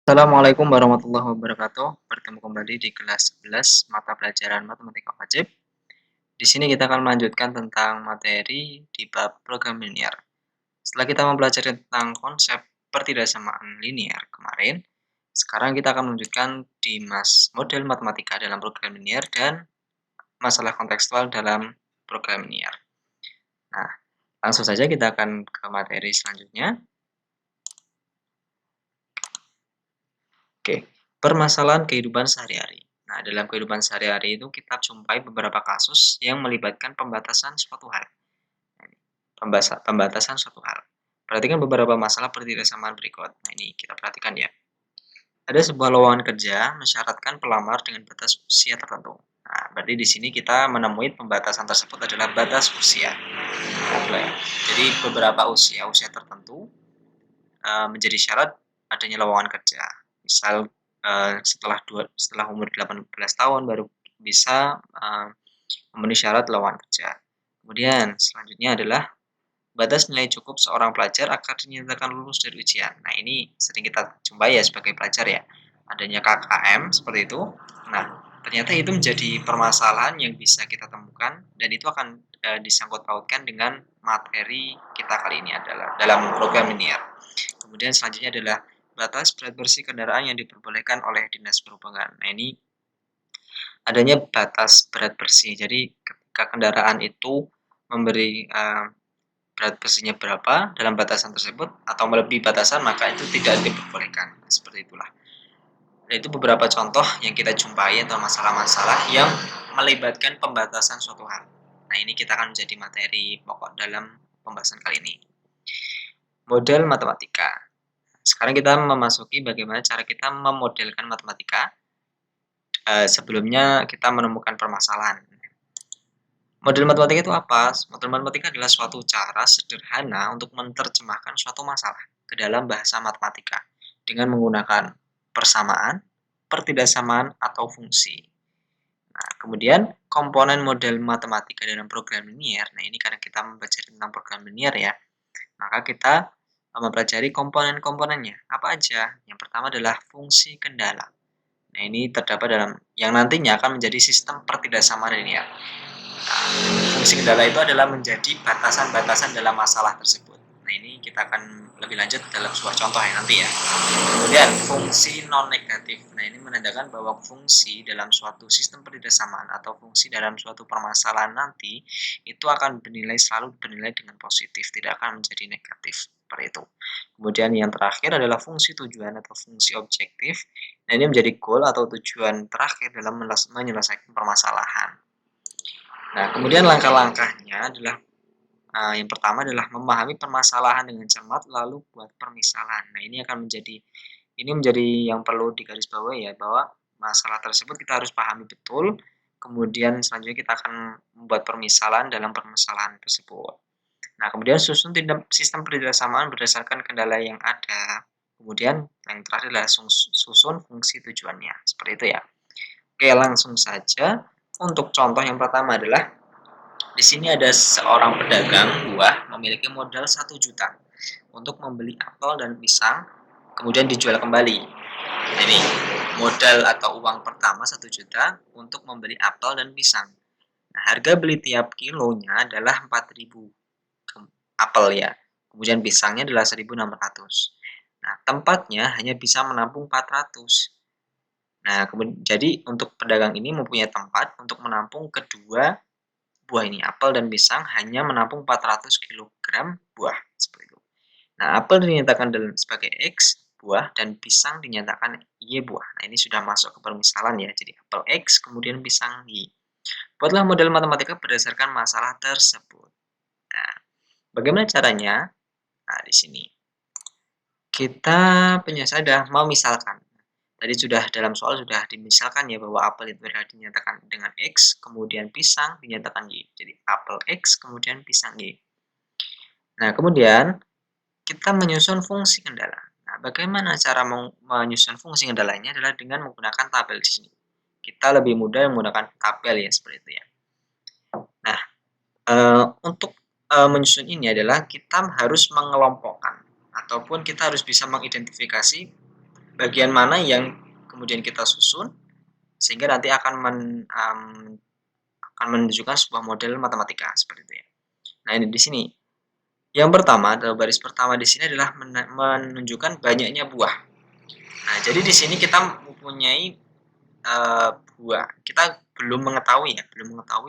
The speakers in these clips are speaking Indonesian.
Assalamualaikum warahmatullahi wabarakatuh. Bertemu kembali di kelas 11 mata pelajaran matematika wajib. Di sini kita akan melanjutkan tentang materi di bab program linier. Setelah kita mempelajari tentang konsep pertidaksamaan linier kemarin, sekarang kita akan melanjutkan di model matematika dalam program linier dan masalah kontekstual dalam program linier. Nah, langsung saja kita akan ke materi selanjutnya. Oke, permasalahan kehidupan sehari-hari. Nah, dalam kehidupan sehari-hari itu kita jumpai beberapa kasus yang melibatkan pembatasan suatu hal. Nah, ini, pembatasan suatu hal. Perhatikan beberapa masalah pertidaksamaan berikut. Nah, ini kita perhatikan ya. Ada sebuah lowongan kerja mensyaratkan pelamar dengan batas usia tertentu. Nah, berarti di sini kita menemui pembatasan tersebut adalah batas usia. Nah, jadi beberapa usia tertentu menjadi syarat adanya lowongan kerja. Misal setelah umur 18 tahun baru bisa memenuhi syarat lowongan kerja. Kemudian selanjutnya adalah batas nilai cukup seorang pelajar agar dinyatakan lulus dari ujian. Nah, ini sering kita jumpai ya sebagai pelajar ya, adanya KKM seperti itu. Nah, ternyata itu menjadi permasalahan yang bisa kita temukan dan itu akan disangkut pautkan dengan materi kita kali ini adalah dalam program ini ya. Kemudian selanjutnya adalah batas berat bersih kendaraan yang diperbolehkan oleh Dinas Perhubungan. Nah, ini adanya batas berat bersih. Jadi ketika kendaraan itu memberi berat bersihnya berapa dalam batasan tersebut atau melebihi batasan maka itu tidak diperbolehkan. Nah, seperti itulah. Nah, itu beberapa contoh yang kita jumpai atau masalah-masalah yang melibatkan pembatasan suatu hal. Nah, ini kita akan menjadi materi pokok dalam pembahasan kali ini. Model matematika. Sekarang kita memasuki bagaimana cara kita memodelkan matematika. Sebelumnya kita menemukan permasalahan. Model matematika itu apa? Model matematika adalah suatu cara sederhana untuk menerjemahkan suatu masalah ke dalam bahasa matematika dengan menggunakan persamaan, pertidaksamaan, atau fungsi. Nah, kemudian komponen model matematika dalam program linier. Nah, ini karena kita mempelajari tentang program linier ya, maka kita mempelajari komponen-komponennya. Apa aja? Yang pertama adalah fungsi kendala. Nah, ini terdapat dalam yang nantinya akan menjadi sistem pertidaksamaan linier. Nah, fungsi kendala itu adalah menjadi batasan-batasan dalam masalah tersebut. Nah, ini kita akan lebih lanjut dalam sebuah contoh ya nanti ya. Kemudian fungsi non negatif. Nah, ini menandakan bahwa fungsi dalam suatu sistem pertidaksamaan atau fungsi dalam suatu permasalahan nanti itu akan selalu bernilai dengan positif, tidak akan menjadi negatif. Seperti itu. Kemudian yang terakhir adalah fungsi tujuan atau fungsi objektif. Nah, ini menjadi goal atau tujuan terakhir dalam menyelesaikan permasalahan. Nah, kemudian langkah-langkahnya adalah yang pertama adalah memahami permasalahan dengan cermat lalu buat permisalan. Nah, ini menjadi yang perlu digarisbawahi ya bahwa masalah tersebut kita harus pahami betul. Kemudian selanjutnya kita akan membuat permisalan dalam permasalahan tersebut. Nah, kemudian susun sistem pertidaksamaan berdasarkan kendala yang ada. Kemudian yang terakhir adalah susun fungsi tujuannya. Seperti itu ya. Oke, langsung saja. Untuk contoh yang pertama adalah di sini ada seorang pedagang buah memiliki modal 1 juta untuk membeli apel dan pisang, kemudian dijual kembali. Jadi modal atau uang pertama 1 juta untuk membeli apel dan pisang. Nah, harga beli tiap kilonya adalah 4.000 apel ya. Kemudian pisangnya adalah 1.600. Nah, tempatnya hanya bisa menampung 400. Nah, kemudian jadi untuk pedagang ini mempunyai tempat untuk menampung kedua buah ini, apel dan pisang hanya menampung 400 kilogram buah, seperti itu. Nah, apel dinyatakan sebagai X buah dan pisang dinyatakan Y buah. Nah, ini sudah masuk ke permisalan ya. Jadi apel X kemudian pisang Y. Buatlah model matematika berdasarkan masalah tersebut. Nah, bagaimana caranya? Nah, di sini kita sudah mau misalkan. Tadi sudah dalam soal sudah dimisalkan ya bahwa apel itu adalah dinyatakan dengan X, kemudian pisang dinyatakan Y. Jadi apel X, kemudian pisang Y. Nah, kemudian kita menyusun fungsi kendala. Nah, bagaimana cara menyusun fungsi kendalanya adalah dengan menggunakan tabel di sini. Kita lebih mudah menggunakan tabel ya, seperti itu ya. Nah, untuk menyusun ini adalah kita harus mengelompokkan ataupun kita harus bisa mengidentifikasi bagian mana yang kemudian kita susun sehingga nanti akan menunjukkan sebuah model matematika seperti itu ya. Nah, ini di sini. Yang pertama, atau baris pertama di sini adalah menunjukkan banyaknya buah. Nah, jadi di sini kita mempunyai buah. Kita belum mengetahui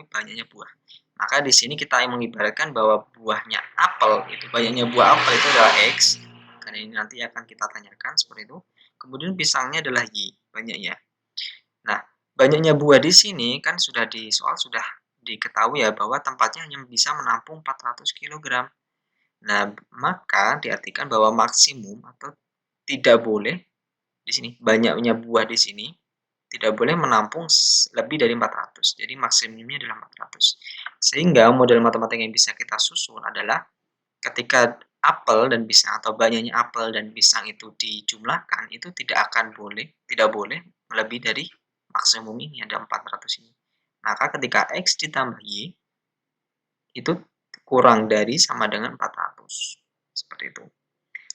banyaknya buah. Maka di sini kita mengibaratkan bahwa buahnya apel itu banyaknya buah apel itu adalah X. Karena ini nanti akan kita tanyakan seperti itu. Kemudian pisangnya adalah Y, banyaknya. Nah, banyaknya buah di sini kan sudah di soal sudah diketahui ya bahwa tempatnya hanya bisa menampung 400 kg. Nah, maka diartikan bahwa maksimum atau tidak boleh di sini banyaknya buah di sini tidak boleh menampung lebih dari 400. Jadi maksimumnya adalah 400. Sehingga model matematika yang bisa kita susun adalah ketika apel dan pisang atau banyaknya apel dan pisang itu dijumlahkan itu tidak boleh lebih dari maksimum ini ada 400 ini. Maka ketika X ditambah Y itu kurang dari sama dengan 400. Seperti itu.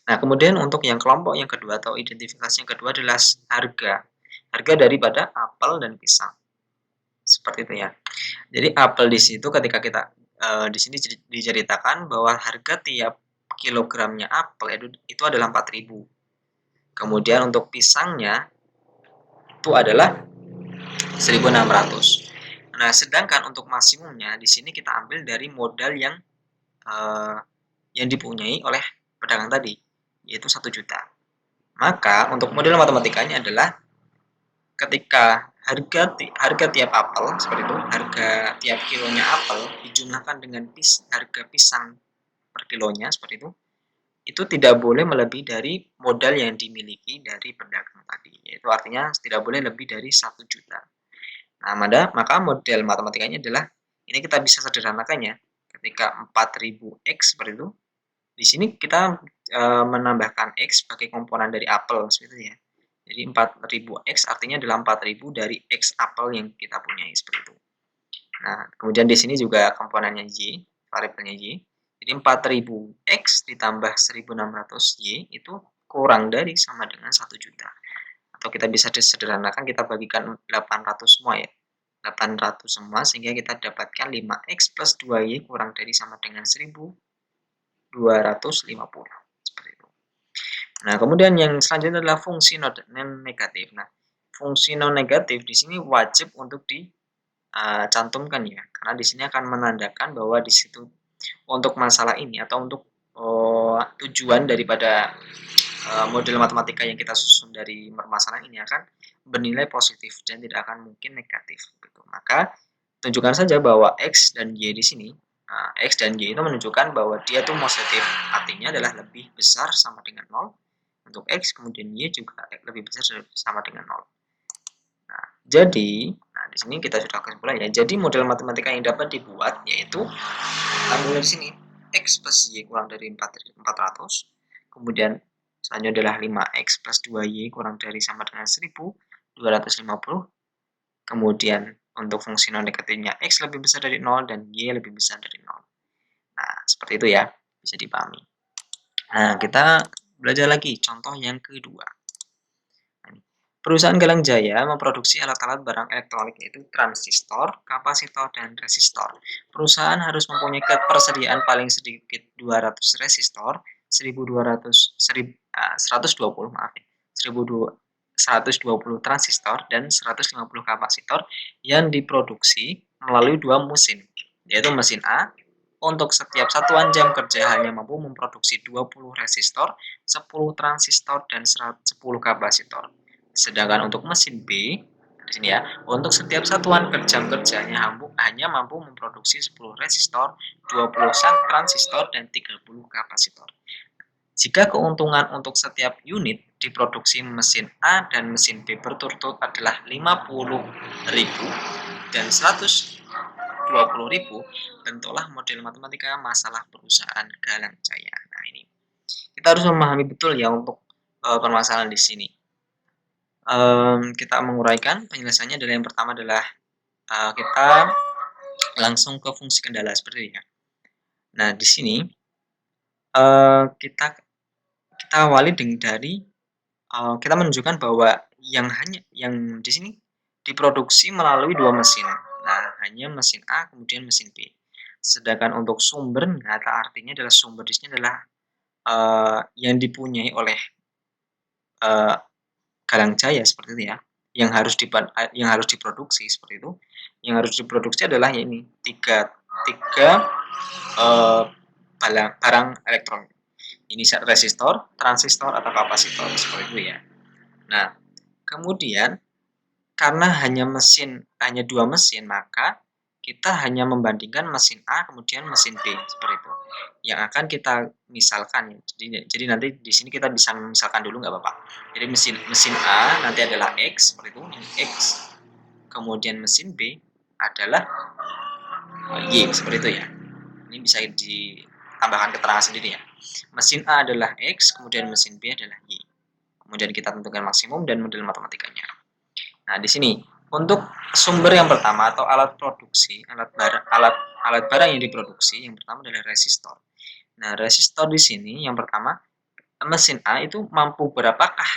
Nah, kemudian untuk yang kelompok yang kedua atau identifikasi yang kedua adalah harga. Harga daripada apel dan pisang. Seperti itu ya. Jadi apel di situ ketika kita di sini diceritakan bahwa harga tiap kilogramnya apel itu adalah 4.000. Kemudian untuk pisangnya itu adalah 1.600. Nah, sedangkan untuk maksimumnya di sini kita ambil dari modal yang dipunyai oleh pedagang tadi, yaitu 1 juta. Maka untuk model matematikanya adalah ketika harga tiap apel seperti itu, harga tiap kilonya apel dijumlahkan dengan harga pisang per kilonya seperti itu tidak boleh melebihi dari modal yang dimiliki dari pedagang tadi, yaitu artinya tidak boleh lebih dari 1 juta. Nah, maka model matematikanya adalah ini kita bisa sederhanakannya ketika 4.000 X seperti itu. Di sini kita menambahkan X sebagai komponen dari apel seperti itu ya. Jadi 4.000 X artinya adalah 4.000 dari X apel yang kita punyai seperti itu. Nah, kemudian di sini juga komponennya Y, variabelnya Y. Jadi 4.000 X ditambah 1.600 Y itu kurang dari sama dengan 1 juta. Atau kita bisa disederhanakan kita bagikan 800 semua ya. 800 semua sehingga kita dapatkan 5X plus 2Y kurang dari sama dengan 1.250. Seperti itu. Nah, kemudian yang selanjutnya adalah fungsi non negatif. Nah, fungsi non negatif di sini wajib untuk dicantumkan ya, karena di sini akan menandakan bahwa di situ untuk masalah ini atau untuk tujuan daripada model matematika yang kita susun dari permasalahan ini akan bernilai positif dan tidak akan mungkin negatif. Gitu. Maka tunjukkan saja bahwa X dan Y di sini X dan Y itu menunjukkan bahwa dia itu positif, artinya adalah lebih besar sama dengan 0 untuk X, kemudian Y juga lebih besar sama dengan 0. Nah, di sini kita sudah kesimpulannya. Jadi model matematika yang dapat dibuat yaitu ambil di sini X plus Y kurang dari 400, kemudian selanjutnya adalah 5X plus 2Y kurang dari sama dengan 1.250, kemudian untuk fungsi non negatifnya X lebih besar dari 0 dan Y lebih besar dari 0. Nah, seperti itu ya, bisa dipahami. Nah, kita belajar lagi contoh yang kedua. Perusahaan Galang Jaya memproduksi alat-alat barang elektronik yaitu transistor, kapasitor, dan resistor. Perusahaan harus mempunyai ketersediaan paling sedikit 200 resistor, 120 maaf ya, 120 transistor dan 150 kapasitor yang diproduksi melalui dua mesin, yaitu mesin A untuk setiap satuan jam kerja hanya mampu memproduksi 20 resistor, 10 transistor, dan 10 kapasitor. Sedangkan untuk mesin B, di sini ya, untuk setiap satuan jam kerjanya hanya mampu memproduksi 10 resistor, 20 transistor, dan 30 kapasitor. Jika keuntungan untuk setiap unit diproduksi mesin A dan mesin B berturut-turut adalah 50.000 dan 120.000, bentuklah model matematika masalah perusahaan Galang Jaya. Nah, ini kita harus memahami betul ya untuk permasalahan di sini. Kita menguraikan penjelasannya adalah yang pertama adalah kita langsung ke fungsi kendala seperti ini ya. Nah, di sini kita awali dari kita menunjukkan bahwa yang di sini diproduksi melalui 2 mesin. Nah, hanya mesin A kemudian mesin B. Sedangkan untuk sumbernya atau artinya adalah sumber di sini adalah, yang dipunyai oleh, eee, Galang Jaya seperti itu ya, yang harus diproduksi seperti itu. Yang harus diproduksi adalah ya ini, tiga, eee, barang elektronik. Ini resistor, transistor, atau kapasitor seperti itu ya. Nah, kemudian karena hanya 2 mesin, maka kita hanya membandingkan mesin A kemudian mesin B seperti itu. Yang akan kita misalkan ya. Jadi nanti di sini kita bisa misalkan dulu nggak apa-apa. Jadi mesin mesin A nanti adalah X seperti itu, yang X. Kemudian mesin B adalah Y seperti itu ya. Ini bisa ditambahkan keterangan sendiri ya. Mesin A adalah X, kemudian mesin B adalah Y. Kemudian kita tentukan maksimum dan model matematikanya. Nah, di sini untuk sumber yang pertama atau alat produksi, alat barang yang diproduksi, yang pertama adalah resistor. Nah, resistor di sini yang pertama, mesin A itu mampu berapakah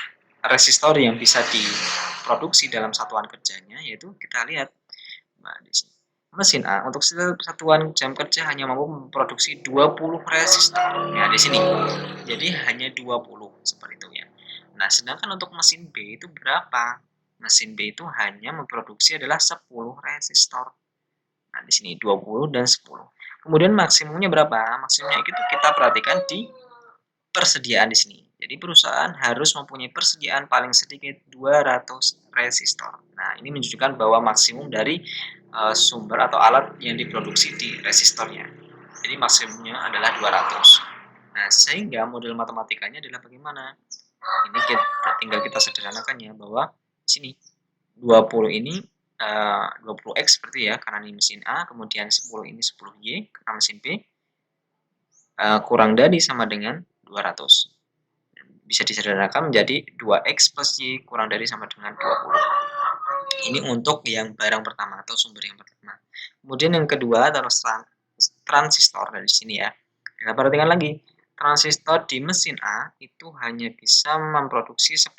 resistor yang bisa diproduksi dalam satuan kerjanya, yaitu kita lihat. Nah, di sini mesin A untuk satuan jam kerja hanya mampu memproduksi 20 resistor. Ya, di sini. Jadi hanya 20 seperti itu ya. Nah, sedangkan untuk mesin B itu berapa? Mesin B itu hanya memproduksi adalah 10 resistor. Nah, di sini 20 dan 10. Kemudian maksimumnya berapa? Maksimumnya itu kita perhatikan di persediaan di sini. Jadi perusahaan harus mempunyai persediaan paling sedikit 200 resistor. Nah, ini menunjukkan bahwa maksimum dari sumber atau alat yang diproduksi di resistornya. Jadi maksimumnya adalah 200. Nah, sehingga model matematikanya adalah bagaimana? Ini tinggal kita sederhanakan ya, bahwa di sini 20 ini 20X seperti ya, karena ini mesin A, kemudian 10 ini 10Y karena mesin B, kurang dari sama dengan 200. Bisa disederhanakan menjadi 2X plus Y kurang dari sama dengan 20. Ini untuk yang barang pertama atau sumber yang pertama. Kemudian yang kedua adalah transistor dari sini ya. Kita perhatikan lagi, transistor di mesin A itu hanya bisa memproduksi 10.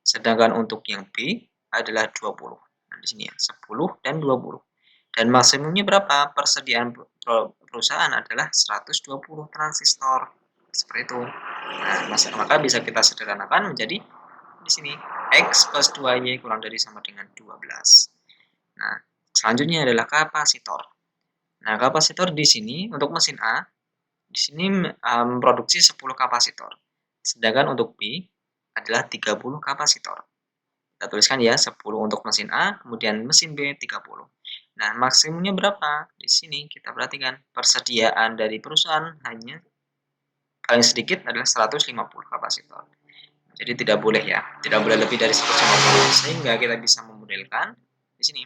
Sedangkan untuk yang B adalah 20. Nah, di sini ya, 10 dan 20. Dan maksimumnya berapa? Persediaan perusahaan adalah 120 transistor. Seperti itu. Nah, maka bisa kita sederhanakan menjadi di sini X plus 2Y kurang dari sama dengan 12. Nah, selanjutnya adalah kapasitor. Nah, kapasitor di sini untuk mesin A di sini memproduksi 10 kapasitor. Sedangkan untuk B adalah 30 kapasitor. Kita tuliskan ya, 10 untuk mesin A, kemudian mesin B 30. Nah, maksimumnya berapa? Di sini kita perhatikan persediaan dari perusahaan hanya paling sedikit adalah 150 kapasitor. Jadi tidak boleh ya, tidak boleh lebih dari 150. Sehingga kita bisa memodelkan di sini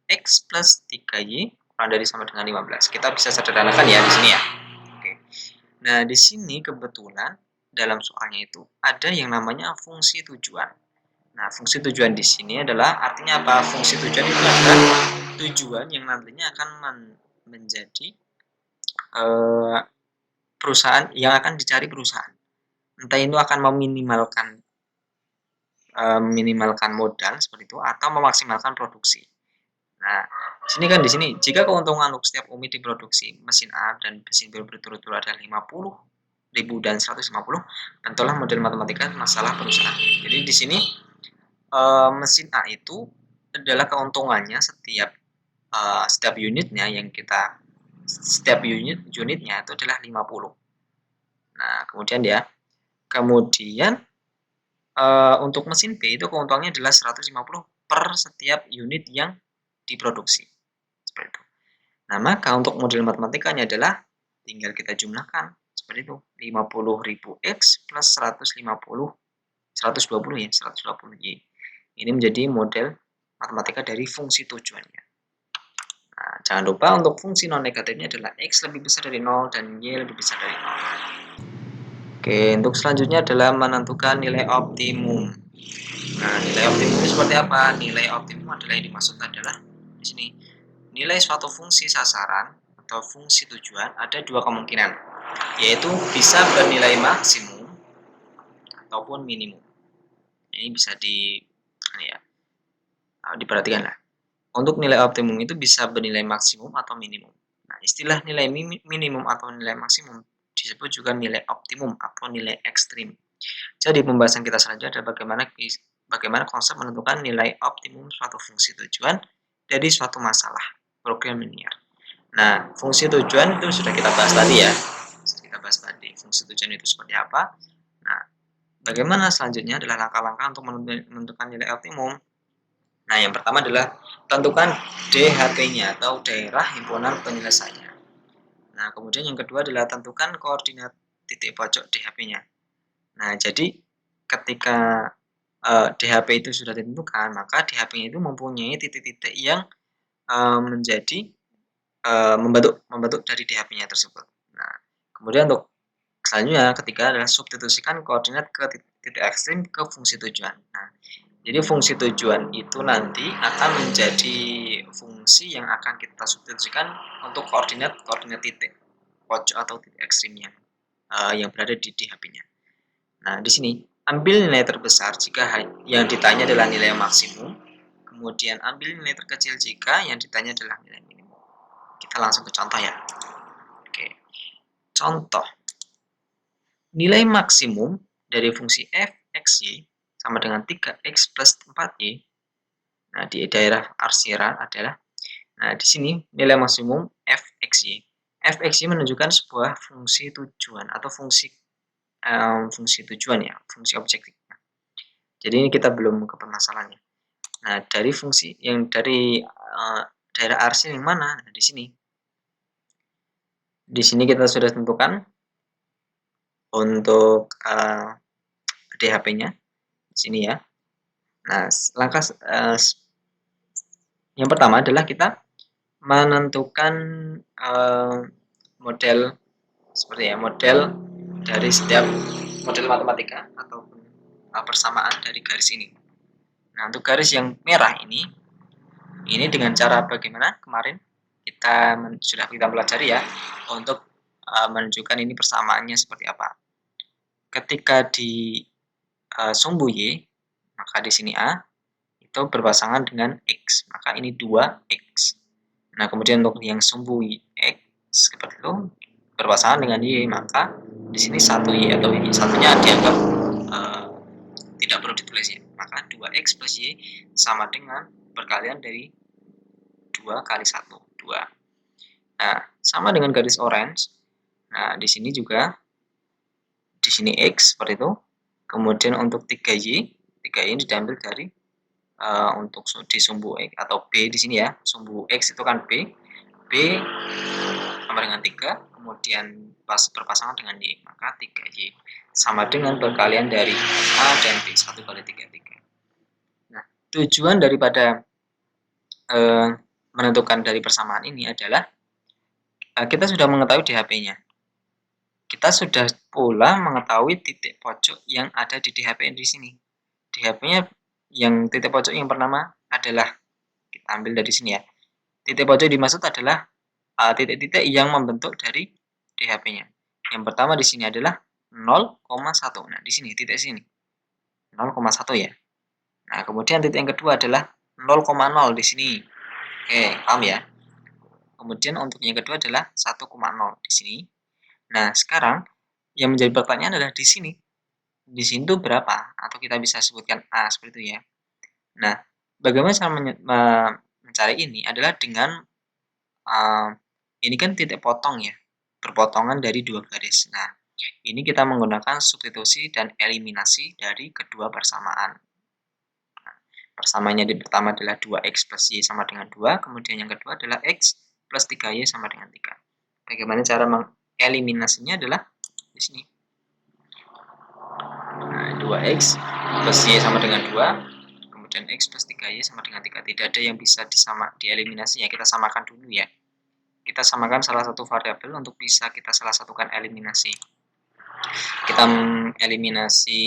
X plus 3Y kurang dari sama dengan 15. Kita bisa sederhanakan ya di sini ya. Oke. Nah, di sini kebetulan dalam soalnya itu ada yang namanya fungsi tujuan. Nah, fungsi tujuan di sini adalah artinya apa? Fungsi tujuan itu adalah tujuan yang nantinya akan menjadi perusahaan yang akan dicari perusahaan. Entah itu akan meminimalkan modal seperti itu atau memaksimalkan produksi. Nah, di sini jika keuntungan untuk setiap unit diproduksi mesin A dan mesin B berturut-turut adalah 50.000 dan 150, tentulah model matematika masalah perusahaan. Jadi di sini mesin A itu adalah keuntungannya setiap unitnya setiap unitnya itu adalah 50. Nah, kemudian untuk mesin B itu keuntungannya adalah 150 per setiap unit yang diproduksi. Seperti itu. Nah, maka untuk model matematikanya adalah tinggal kita jumlahkan seperti itu. 50.000 X plus 120 ya, 120 Y. Ini menjadi model matematika dari fungsi tujuannya. Nah, jangan lupa untuk fungsi non negatifnya adalah X lebih besar dari 0 dan Y lebih besar dari 0. Oke, untuk selanjutnya adalah menentukan nilai optimum. Nah, nilai optimum itu seperti apa? Nilai optimum adalah yang dimaksud adalah di sini. Nilai suatu fungsi sasaran atau fungsi tujuan ada dua kemungkinan, yaitu bisa bernilai maksimum ataupun minimum. Ini bisa diperhatikan lah. Untuk nilai optimum itu bisa bernilai maksimum atau minimum. Nah, istilah nilai minimum atau nilai maksimum disebut juga nilai optimum atau nilai ekstrim. Jadi pembahasan kita selanjutnya adalah bagaimana konsep menentukan nilai optimum suatu fungsi tujuan dari suatu masalah program linear. Nah, fungsi tujuan itu sudah kita bahas tadi ya. Sudah kita bahas tadi fungsi tujuan itu seperti apa. Nah, bagaimana selanjutnya adalah langkah-langkah untuk menentukan nilai optimum. Nah, yang pertama adalah tentukan DHP-nya atau daerah himpunan penyelesaian. Nah, kemudian yang kedua adalah tentukan koordinat titik pojok DHP-nya. Nah, jadi ketika DHP itu sudah ditentukan, maka DHP-nya itu mempunyai titik-titik yang menjadi membentuk dari DHP-nya tersebut. Nah, kemudian untuk selanjutnya ketiga adalah substitusikan koordinat ke titik ekstrim ke fungsi tujuan. Nah, jadi fungsi tujuan itu nanti akan menjadi fungsi yang akan kita substitusikan untuk koordinat titik pojok atau titik ekstrimnya yang berada di DHP-nya. Nah, di sini ambil nilai terbesar jika yang ditanya adalah nilai maksimum, kemudian ambil nilai terkecil jika yang ditanya adalah nilai minimum. Kita langsung ke contoh ya. Oke. Contoh. Nilai maksimum dari fungsi f x y sama dengan 3x plus 4y. Nah, di daerah arsiran adalah, nah di sini nilai maksimum f x y. F x y menunjukkan sebuah fungsi tujuan atau fungsi tujuan ya, fungsi objektif. Jadi ini kita belum ke permasalahannya. Nah, dari fungsi yang dari daerah arsiran yang mana? Nah, di sini. Di sini kita sudah tentukan untuk DHP-nya di sini ya. Nah, langkah yang pertama adalah kita menentukan model seperti ya, model dari setiap model matematika ataupun persamaan dari garis ini. Nah, untuk garis yang merah ini dengan cara bagaimana kemarin sudah kita pelajari ya untuk menunjukkan ini persamaannya seperti apa. Ketika di sumbu Y, maka di sini A itu berpasangan dengan X, maka ini 2X. Nah, kemudian untuk yang sumbu X seperti itu berpasangan dengan Y, maka di sini 1Y atau Y satunya dianggap tidak perlu ditulis ya. Maka 2X plus Y sama dengan perkalian dari 2 kali 1, 2. Nah, sama dengan garis orange. Nah, di sini juga di sini X seperti itu. Kemudian untuk 3Y ini diambil dari untuk di sumbu X atau B di sini ya. Sumbu X itu kan B sama dengan 3, kemudian berpasangan dengan Y, maka 3Y sama dengan perkalian dari A dan B, 1 kali 3, 3. Nah, tujuan daripada menentukan dari persamaan ini adalah kita sudah mengetahui DHP-nya. Kita sudah pula mengetahui titik pojok yang ada di DHP di sini. DHP-nya yang titik pojok yang pertama adalah, kita ambil dari sini ya. Titik pojok dimaksud adalah titik-titik yang membentuk dari DHP-nya. Yang pertama di sini adalah 0,1. Nah, di sini titik sini 0,1 ya. Nah, kemudian titik yang kedua adalah 0,0 di sini. Oke, paham ya? Kemudian untuk yang kedua adalah 1,0 di sini. Nah, sekarang yang menjadi pertanyaan adalah di sini. Di sini tuh berapa? Atau kita bisa sebutkan A seperti itu ya. Nah, bagaimana cara mencari ini adalah dengan ini kan titik potong ya, berpotongan dari dua garis. Nah, ini kita menggunakan substitusi dan eliminasi dari kedua persamaan. Nah, persamaannya di pertama adalah 2x plus y sama dengan 2, kemudian yang kedua adalah x plus 3y sama dengan 3. Bagaimana cara mengeliminasinya adalah di sini. Nah, 2x plus y sama dengan 2, kemudian x plus 3y sama dengan 3. Tidak ada yang bisa dieliminasi ya, kita samakan dulu ya. Kita samakan salah satu variabel untuk bisa kita salah satukan eliminasi. Kita eliminasi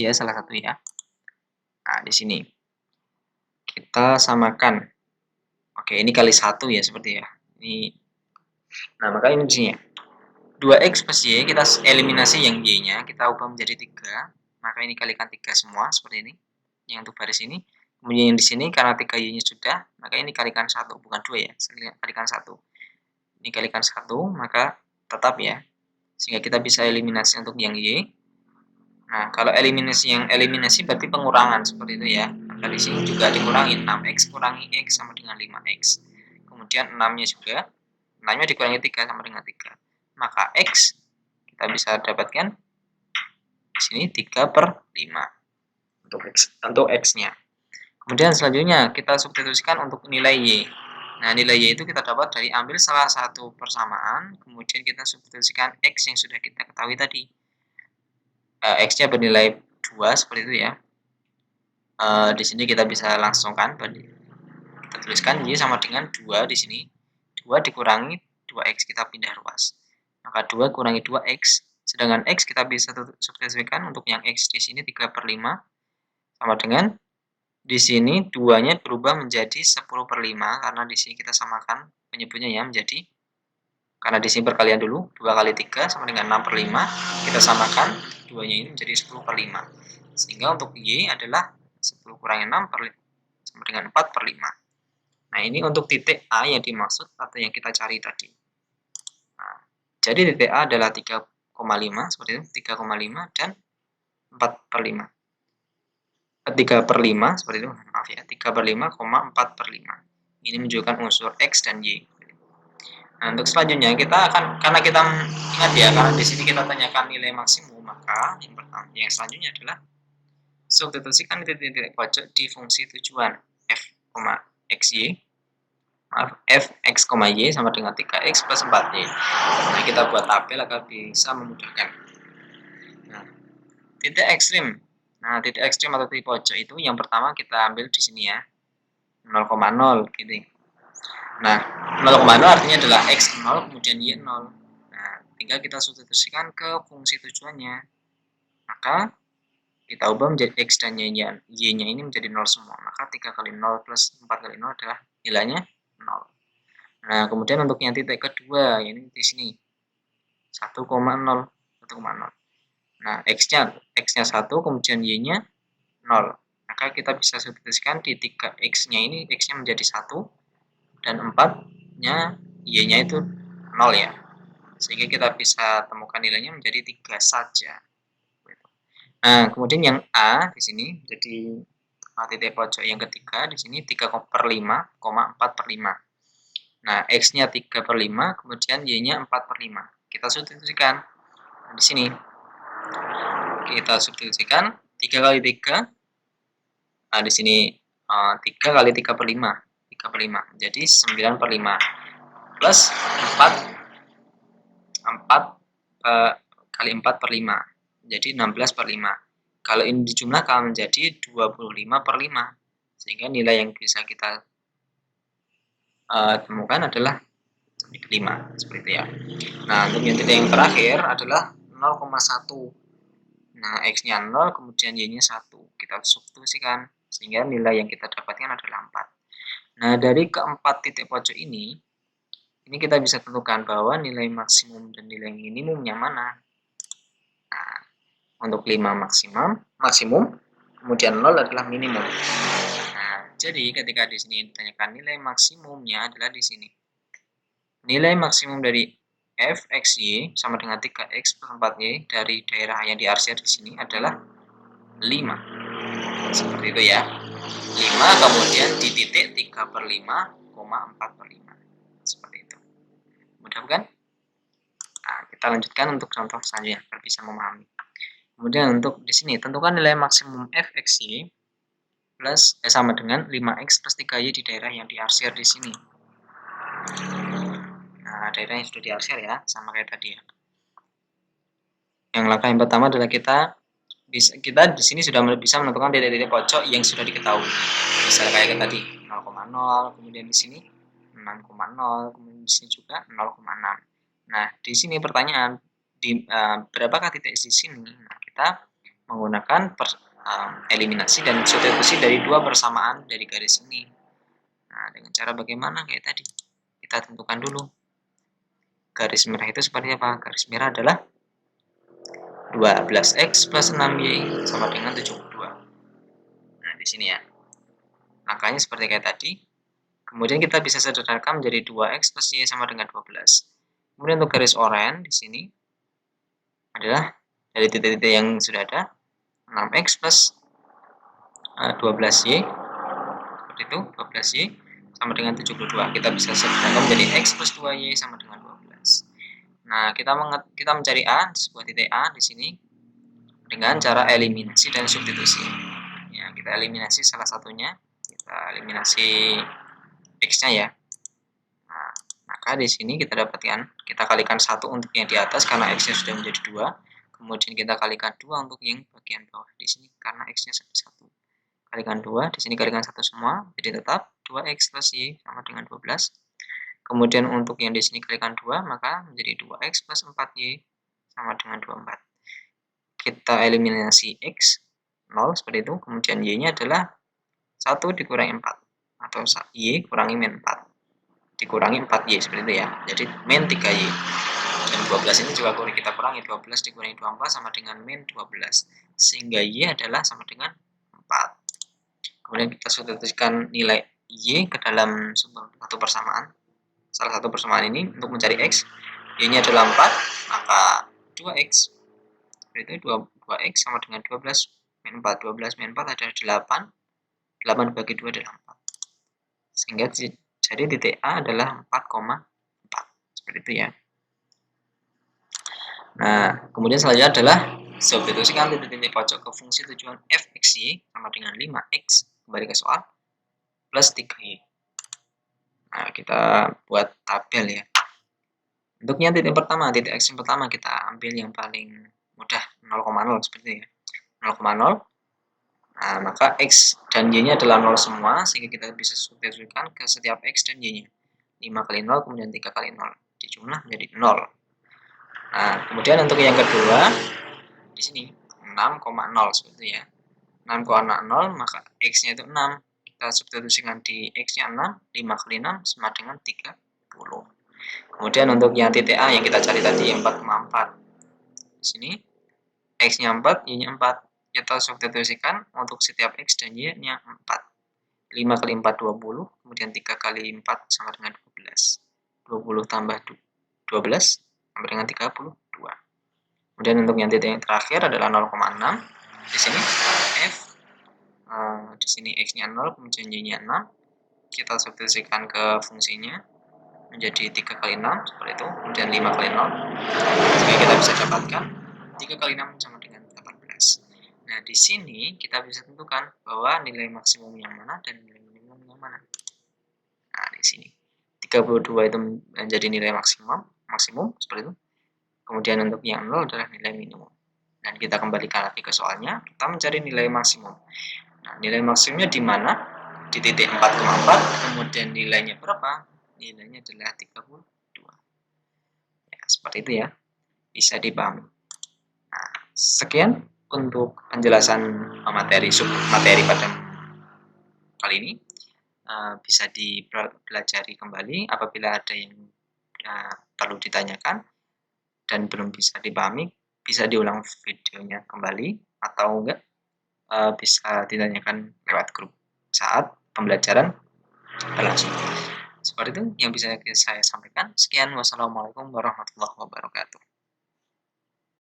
ya salah satu ya. Nah, di sini kita samakan. Oke, ini kali 1 ya seperti ya. Ini Nah, maka ini di sini ya. 2x plus y, kita eliminasi yang y-nya, kita ubah menjadi 3. Maka ini kalikan 3 semua, seperti ini. Yang untuk baris ini. Kemudian yang di sini, karena 3y-nya sudah, maka ini kalikan 1, bukan 2 ya. Kalikan 1. Ini kalikan 1, maka tetap ya. Sehingga kita bisa eliminasi untuk yang y. Nah, kalau eliminasi berarti pengurangan, seperti itu ya. Maka di sini juga dikurangi 6x kurangi x sama dengan 5x. Kemudian 6-nya juga, 6-nya dikurangi 3 sama dengan 3. Maka X kita bisa dapatkan di sini 3/5 untuk X-nya. Kemudian selanjutnya kita substitusikan untuk nilai Y. Nah, nilai Y itu kita dapat dari ambil salah satu persamaan, kemudian kita substitusikan X yang sudah kita ketahui tadi. X-nya bernilai 2 seperti itu ya. Di sini kita bisa langsungkan, kita tuliskan Y sama dengan 2 di sini. 2 dikurangi 2X, kita pindah ruas. Maka 2 kurangi 2x, sedangkan x kita bisa substitusikan untuk yang x di sini 3/5 sama dengan di sini 2-nya berubah menjadi 10/5 karena di sini kita samakan penyebutnya ya menjadi, karena di sini perkalian dulu 2 kali 3 sama dengan 6/5, kita samakan 2-nya ini menjadi 10/5. Sehingga untuk y adalah 10 kurangi 6 sama dengan 4/5. Nah, ini untuk titik A yang dimaksud atau yang kita cari tadi. Jadi titik A adalah 3,5 seperti itu, 3,5 dan 4/5. 3/5 seperti itu, maaf ya, 3/5, 4/5. Ini menunjukkan unsur X dan Y. Nah, untuk selanjutnya kita akan, karena kita ingat ya, karena di sini kita tanyakan nilai maksimum, maka yang selanjutnya adalah substitusikan titik-titik pojok di fungsi tujuan f, xy. Maaf, fx, y sama dengan 3x plus 4y. Nah, kita buat tabel agar bisa memudahkan. Nah, titik ekstrim. Nah, titik ekstrim atau titik pojok itu yang pertama kita ambil di sini ya. 0,0 gitu. Nah, 0,0 artinya adalah x 0 kemudian y 0. Nah, tinggal kita substitusikan ke fungsi tujuannya. Maka kita ubah menjadi x dan y-nya ini menjadi 0 semua. Maka 3 kali 0 plus 4 kali 0 adalah nilainya 0. Nah, kemudian untuk yang titik kedua, ini di sini 1,0. Nah, x-nya 1, kemudian y-nya 0. Maka kita bisa substitusikan di 3x-nya ini, x-nya menjadi 1, dan 4-nya, y-nya itu 0 ya. Sehingga kita bisa temukan nilainya menjadi 3 saja. Nah, kemudian yang A di sini jadi titik pojok yang ketiga, di sini 3/5, 4/5. Nah, X-nya 3/5, kemudian Y-nya 4/5. Kita substitusikan. Nah, di sini kita substitusikan 3 kali 3. Nah, di sini 3 kali 3/5. 3/5. Jadi 9/5. Plus 4 kali 4/5. Jadi 16/5. Kalau ini dijumlahkan menjadi 25/5. Sehingga nilai yang bisa kita temukan adalah 5, seperti itu ya. Nah, untuk yang titik yang terakhir adalah 0,1. Nah, X-nya 0, kemudian Y-nya 1. Kita substitusikan, sehingga nilai yang kita dapatkan adalah 4. Nah, dari keempat titik pojok ini kita bisa tentukan bahwa nilai maksimum dan nilai minimumnya mana. Nah, untuk 5 maksimum, kemudian 0 adalah minimum. Nah, jadi ketika di sini ditanyakan nilai maksimumnya adalah di sini. Nilai maksimum dari fxy sama dengan 3x plus 4y dari daerah yang diarsir di sini adalah 5. Seperti itu ya. 5 kemudian di titik 3/5, 4/5. Seperti itu. Mudah bukan? Nah, kita lanjutkan untuk contoh selanjutnya agar bisa memahami. Kemudian untuk di sini tentukan nilai maksimum fxy plus sama dengan 5x plus 3y di daerah yang diarsir di sini. Nah, daerah yang sudah diarsir ya, sama kayak tadi ya. Yang langkah yang pertama adalah kita di sini sudah bisa menentukan titik-titik pojok yang sudah diketahui. Misalnya kayak tadi 0,0, kemudian di sini 6,0, kemudian di sini juga 0,6. Nah, di sini pertanyaan berapakah titik di sini? Nah, kita menggunakan eliminasi dan substitusi dari dua persamaan dari garis ini. Nah, dengan cara bagaimana kayak tadi? Kita tentukan dulu. garis merah itu seperti apa? Garis merah adalah 12x plus 6y sama dengan 72. Nah, di sini ya. Angkanya seperti kayak tadi. Kemudian kita bisa sederhanakan menjadi 2x plus y sama dengan 12. Kemudian untuk garis oranye di sini adalah dari titik-titik yang sudah ada 6x plus 12y, seperti itu, 12y sama dengan 72. Kita bisa sederhanakan menjadi x plus 2y sama dengan 12. Nah, kita mencari a, sebuah titik a di sini dengan cara eliminasi dan substitusi. Ya, kita eliminasi salah satunya, kita eliminasi x-nya ya. Nah, maka di sini kita dapatkan, kita kalikan 1 untuk yang di atas karena x-nya sudah menjadi 2. Kemudian kita kalikan 2 untuk yang bagian bawah di sini karena x-nya sudah 1. Kalikan 2, di sini kalikan 1 semua, jadi tetap 2x plus y sama dengan 12. Kemudian untuk yang di sini kalikan 2, maka menjadi 2x plus 4y sama dengan 24. Kita eliminasi x, 0 seperti itu, kemudian y-nya adalah 1 dikurangi 4, atau y kurangi min 4, dikurangi 4y, seperti itu ya, jadi min 3y. Dan 12 ini juga kita kurangi, 12 dikurangi 24 sama dengan min 12, sehingga y adalah sama dengan 4. Kemudian kita substitusikan nilai y ke dalam satu persamaan. Salah satu persamaan ini untuk mencari x, y-nya adalah 4, maka 2x. Berarti 2x sama dengan 12 min 4. 12 min 4 adalah 8. 8 bagi 2 adalah 4. Sehingga jadi titik A adalah 4,4. Seperti itu ya. Nah, kemudian selanjutnya adalah substitusikan titik-titik pojok ke fungsi tujuan fxy sama dengan 5x, kembali ke soal, plus 3y. Nah, kita buat tabel ya. Untuknya titik pertama, titik x yang pertama kita ambil yang paling mudah, 0,0 seperti itu ya. 0,0. Nah, maka x dan y-nya adalah 0 semua, sehingga kita bisa substitusikan ke setiap x dan y-nya. 5 kali 0, kemudian 3 kali 0. Dijumlah menjadi 0. Nah, kemudian untuk yang kedua, di sini 6,0 seperti itu ya. 6,0, maka x-nya itu 6. Kita substitusikan di x-nya 6, 5 kali 6 sama dengan 30. Kemudian untuk yang titik A yang kita cari tadi, 4,4. Di sini x-nya 4, y-nya 4. Kita substitusikan untuk setiap x dan y-nya 4. 5 kali 4, 20. Kemudian 3 kali 4 sama dengan 12. 20 tambah 12 sama dengan 32. Kemudian untuk yang titik yang terakhir adalah 0,6. Di sini f, di sini x-nya 0, kemudian y-nya 6. Kita substitusikan ke fungsinya menjadi 3 kali 6 seperti itu, kemudian 5 kali 0. Sehingga kita bisa dapatkan 3 kali 6 sama dengan 18. Nah, di sini kita bisa tentukan bahwa nilai maksimum yang mana dan nilai minimum yang mana. Nah, di sini 32 itu menjadi nilai maksimum seperti itu. Kemudian untuk yang 0 adalah nilai minimum. Dan kita kembalikan lagi ke soalnya, kita mencari nilai maksimum. Nah, nilai maksimumnya di mana? Di titik 4,4, kemudian nilainya berapa? Nilainya adalah 32. Ya, seperti itu ya. Bisa dipahami. Nah, sekian untuk penjelasan materi pada kali ini. Bisa dipelajari kembali apabila ada yang perlu ditanyakan dan belum bisa dipahami, bisa diulang videonya kembali atau enggak bisa ditanyakan lewat grup saat pembelajaran berlangsung. Seperti itu yang bisa saya sampaikan. Sekian, wassalamualaikum warahmatullahi wabarakatuh.